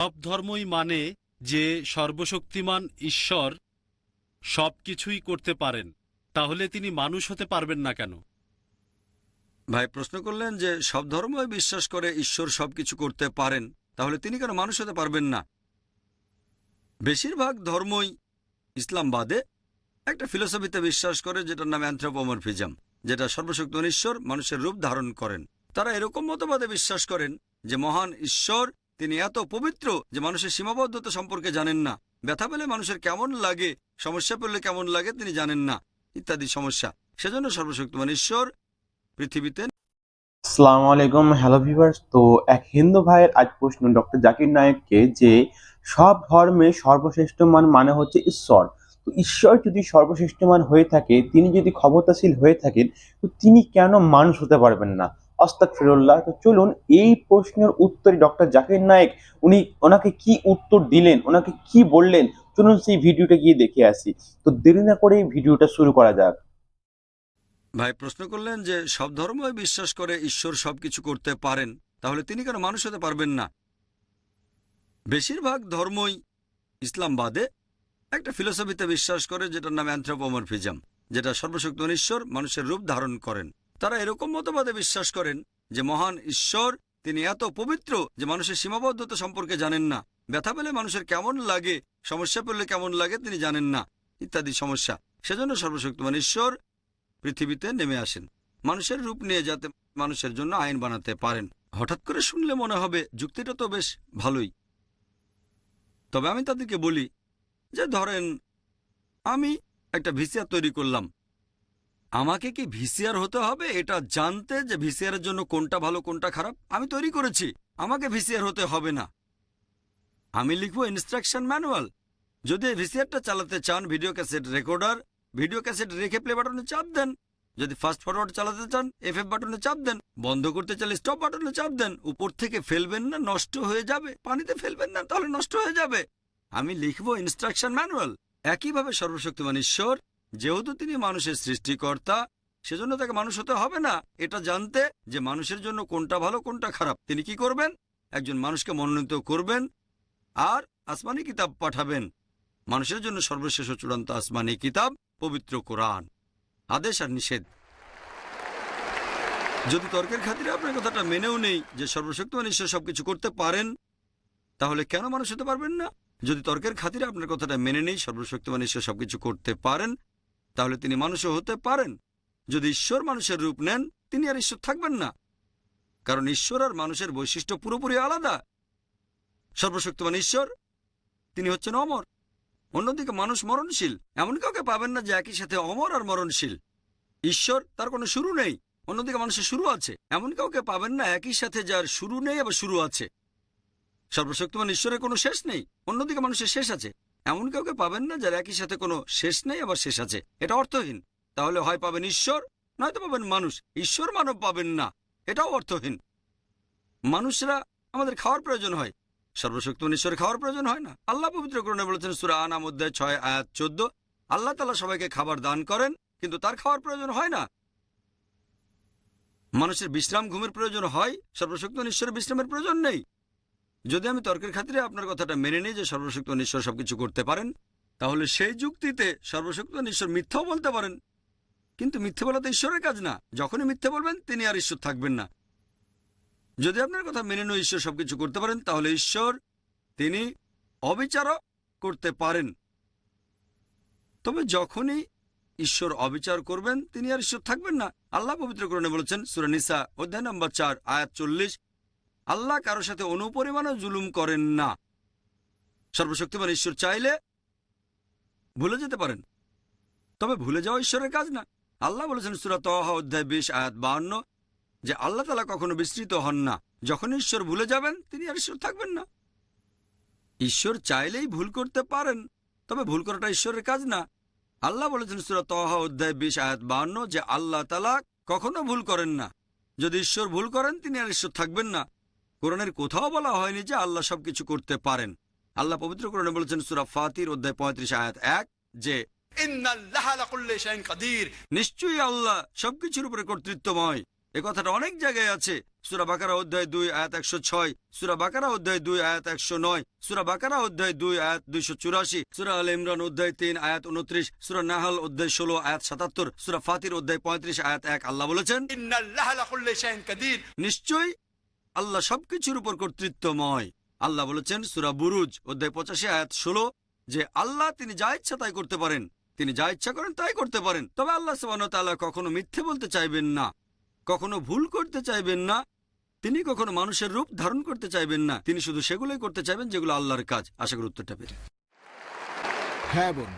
সব ধর্মই মানে যে সর্বশক্তিমান ঈশ্বর সবকিছুই করতে পারেন, তাহলে তিনি মানুষ হতে পারবেন না কেন? ভাই প্রশ্ন করলেন যে সব ধর্মই বিশ্বাস করে ঈশ্বর সবকিছু করতে পারেন, তাহলে তিনি কেন মানুষ হতে পারবেন না? বেশিরভাগ ধর্মই ইসলাম বাদে একটা ফিলোসফিতে বিশ্বাস করে যেটার নাম অ্যানথ্রোপোমরফিজম, যেটা সর্বশক্তিমান ঈশ্বর মানুষের রূপ ধারণ করেন। তারা এরকম মতবাদে বিশ্বাস করেন যে মহান ঈশ্বর তিনি এত পবিত্র যে মানুষের সীমাবদ্ধতা সম্পর্কে জানেন না, ব্যথা পেলে মানুষের কেমন লাগে, সমস্যা পেলে কেমন লাগে তিনি জানেন না, ইত্যাদি সমস্যা। সেজন্য সর্বশক্তিমান ঈশ্বর পৃথিবীতে। আসসালামু আলাইকুম, হ্যালো ভিউয়ার্স। তো এক হিন্দু ভাইয়ের আজ প্রশ্ন ডক্টর জাকির নায়েককে যে সব ধর্মে সর্বশ্রেষ্ঠ মান মানে হচ্ছে ঈশ্বর। তো ঈশ্বর যদি সর্বশ্রেষ্ঠ মান হয়ে থাকে, তিনি যদি ক্ষমতাশীল হয়ে থাকেন, তো তিনি কেন মানুষ হতে পারবেন না? আস্তাগফিরুল্লাহ। তো চলুন এই প্রশ্নের উত্তরে ডক্টর জাকির নায়েক ওনাকে কি উত্তর দিলেন, ওনাকে কি বললেন, চলুন সেই ভিডিওটা গিয়ে দেখে আসি। তো দেরি না করে এই ভিডিওটা শুরু করা যাক। ভাই প্রশ্ন করলেন যে সব ধর্মই বিশ্বাস করে ঈশ্বর সবকিছু করতে পারেন, তাহলে তিনি কেন মানুষ হতে পারবেন না? বেশিরভাগ ধর্মই ইসলাম বাদে একটা ফিলোসফিতে বিশ্বাস করে যেটার নাম অ্যানথ্রোপোমরফিজম, যেটা সর্বশক্তিমান ঈশ্বর মানুষের রূপ ধারণ করেন। তারা এরকম মতবাদে বিশ্বাস করেন যে মহান ঈশ্বর তিনি এত পবিত্র যে মানুষের সীমাবদ্ধতা সম্পর্কে জানেন না, ব্যথা পেলে মানুষের কেমন লাগে, সমস্যা পেলে কেমন লাগে তিনি জানেন না, ইত্যাদি সমস্যা। সেজন্য সর্বশক্তিমান ঈশ্বর পৃথিবীতে নেমে আসেন মানুষের রূপ নিয়ে, যাতে মানুষের জন্য আইন বানাতে পারেন। হঠাৎ করে শুনলে মনে হবে যুক্তিটা তো বেশ ভালোই, তবে আমি তাদেরকে বলি যে ধরেন আমি একটা ভিসিআর তৈরি করলাম, আমাকে কি ভিসিআর হতে হবে এটা জানতে যে ভিসিআর এর জন্য কোনটা ভালো কোনটা খারাপ? আমি তৈরি করেছি, আমাকে ভিসিআর হতে হবে না। আমি লিখবো ইনস্ট্রাকশন ম্যানুয়াল। যদি এই ভিসিআরটা চালাতে চান video cassette recorder, video cassette রেখে প্লে বাটনে চাপ দেন। যদি ফাস্ট ফরওয়ার্ড চালাতে চান এফএফ বাটনে চাপ দেন। বন্ধ করতে চাইলে স্টপ বাটনে চাপ দেন। উপর থেকে ফেলবেন না, নষ্ট হয়ে যাবে। পানিতে ফেলবেন না, তাহলে নষ্ট হয়ে যাবে। আমি লিখবো ইনস্ট্রাকশন ম্যানুয়াল। একইভাবে সর্বশক্তিমান ঈশ্বর, যেহেতু তিনি মানুষের সৃষ্টিকর্তা, সেজন্য তাকে মানুষ হতে হবে না এটা জানতে যে মানুষের জন্য কোনটা ভালো কোনটা খারাপ। তিনি কি করবেন? একজন মানুষকে মনোনীত করবেন আর আসমানি কিতাব পাঠাবেন। মানুষের জন্য সর্বশেষ ও চূড়ান্ত আসমানি কিতাব পবিত্র কোরআন, আদেশ আর নিষেধ। যদি তর্কের খাতিরে আপনার কথাটা মেনেও নেই যে সর্বশক্তিমান ঈশ্বর সবকিছু করতে পারেন, তাহলে কেন মানুষ হতে পারবেন না? যদি তর্কের খাতিরে আপনার কথাটা মেনে নেই সর্বশক্তিমান ঈশ্বর সবকিছু করতে পারেন, তাহলে তিনি মানুষও হতে পারেন। যদি ঈশ্বর মানুষের রূপ নেন, তিনি আর ঈশ্বর থাকবেন না, কারণ ঈশ্বর আর মানুষের বৈশিষ্ট্য পুরোপুরি আলাদা। সর্বশক্তিমান ঈশ্বর তিনি হচ্ছেন অমর, অন্যদিকে মানুষ মরণশীল। এমন কাউকে পাবেন না যে একই সাথে অমর আর মরণশীল। ঈশ্বর তার কোনো শুরু নেই, অন্যদিকে মানুষের শুরু আছে। এমন কাউকে পাবেন না একই সাথে যার শুরু নেই আবার শুরু আছে। সর্বশক্তিমান ঈশ্বরের কোনো শেষ নেই, অন্যদিকে মানুষের শেষ আছে। এমন কাউকে পাবেন না যার একই সাথে কোনো শেষ নেই আবার শেষ আছে। এটা অর্থহীন। তাহলে হয় পাবেন ঈশ্বর, নয়তো পাবেন মানুষ। ঈশ্বর মানব পাবেন না, এটাও অর্থহীন। মানুষরা আমাদের খাওয়ার প্রয়োজন হয়, সর্বশক্তিমান ঈশ্বরের খাওয়ার প্রয়োজন হয় না। আল্লাহ পবিত্র কোরআনে বলেছেন সূরা আনাম অধ্যায় 6 আয়াত 14, আল্লাহ তাআলা সবাইকে খাবার দান করেন, কিন্তু তার খাওয়ার প্রয়োজন হয় না। মানুষের বিশ্রাম ঘুমের প্রয়োজন হয়, সর্বশক্তিমান ঈশ্বরের বিশ্রামের প্রয়োজন নেই। যদি আমি তর্কের খাতিরে আপনার কথাটা মেনে নিই যে সর্বশক্তিমান ঈশ্বর সবকিছু করতে পারেন, তাহলে সেই যুক্তিতে সর্বশক্তিমান ঈশ্বর মিথ্যাও বলতে পারেন, কিন্তু মিথ্যে বলা তো ঈশ্বরের কাজ না। যখনই মিথ্যে বলবেন তিনি আর ঈশ্বর থাকবেন না। যদি আপনার কথা মেনে নিয়ে ঈশ্বর সবকিছু করতে পারেন, তাহলে ঈশ্বর তিনি অবিচারও করতে পারেন। তবে যখনই ঈশ্বর অবিচার করবেন তিনি আর ঈশ্বর থাকবেন না। আল্লাহ পবিত্র কোরআনে বলেছেন সূরা নিসা অধ্যায় নম্বর 4 আয়াত 40, আল্লাহ কারো সাথে অনুপরিমাণও জুলুম করেন না। সর্বশক্তিমান ঈশ্বর চাইলে ভুলে যেতে পারেন, তবে ভুলে যাওয়া ঈশ্বরের কাজ না। আল্লাহ বলেছেন সূরা তাহা অধ্যায় 20 আয়াত 52 যে আল্লাহ তাআলা কখনো বিস্মৃত হন না। যখন ঈশ্বর ভুলে যাবেন তিনি আর ঈশ্বর থাকবেন না। ঈশ্বর চাইলেই ভুল করতে পারেন, তবে ভুল করাটা ঈশ্বরের কাজ না। আল্লাহ বলেছেন সূরা তাহা অধ্যায় 20 আয়াত 52 যে আল্লাহ তাআলা কখনো ভুল করেন না। যদি ঈশ্বর ভুল করেন তিনি আর ঈশ্বর থাকবেন না। কোরআনের কোথাও বলা হয়নি যে আল্লাহ সবকিছু করতে পারেন। আল্লাহ পবিত্র কোরআনে বলেছেন সূরা ফাতির অধ্যায় 35 আয়াত 1 যে নিশ্চয়ই আল্লাহ সবকিছুর উপরে কর্তৃত্বময়। এ কথাটা অনেক জায়গায় আছে। সূরা বাকারা অধ্যায় 2 আয়াত 106, সূরা বাকারা অধ্যায় 2 আয়াত 109, সূরা বাকারা অধ্যায় 2 আয়াত 284, সূরা আল ইমরান অধ্যায় 3 আয়াত 29, সূরা নাহল অধ্যায় 16 আয়াত 77, সূরা ফাতির অধ্যায় 35 আয়াত 1। আল্লাহ বলেছেন, ইন্নাল্লাহা লাকুল্লি শাইইন কাদির। নিশ্চয়ই আল্লাহ সবকিছুর উপর কর্তৃত্বময়। আল্লাহ বলেছেন সূরা বুরুজ অধ্যায় 85 আয়াত 16 যে আল্লাহ তিনি যা ইচ্ছা তাই করতে পারেন, তিনি যা ইচ্ছা করেন তাই করতে পারেন। তবে আল্লাহ সুবহানাহু ওয়া তাআলা কখনো মিথ্যে বলতে চাইবেন না, কখনো ভুল করতে চাইবেন না, তিনি কখনো মানুষের রূপ ধারণ করতে চাইবেন না। তিনি শুধু সেগুলোই করতে চাইবেন যেগুলো আল্লাহর কাজ। আশা করি উত্তরটা পেরে। হ্যাঁ বোন,